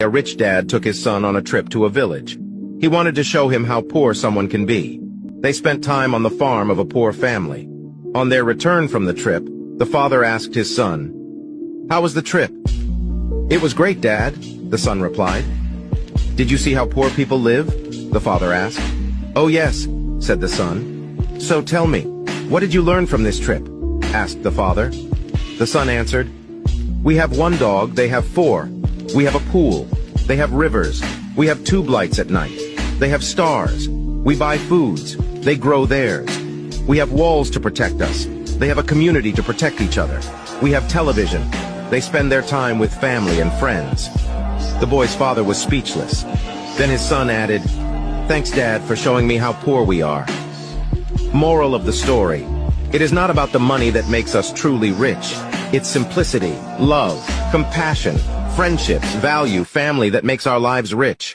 A rich dad took his son on a trip to a village. He wanted to show him how poor someone can be. They spent time on the farm of a poor family. On their return from the trip, the father asked his son, "How was the trip?" "It was great, Dad," the son replied. "Did you see how poor people live?" the father asked. "Oh yes," said the son. "So tell me, what did you learn from this trip?" asked the father. The son answered, "We have one dog, they have four. We have a pool. They have rivers. We have tube lights at night. They have stars. We buy foods. They grow theirs. We have walls to protect us. They have a community to protect each other. We have television. They spend their time with family and friends." The boy's father was speechless. Then his son added, "Thanks, Dad, for showing me how poor we are." Moral of the story: it is not about the money that makes us truly rich. It's simplicity, love, compassion, friendships, value, family that makes our lives rich.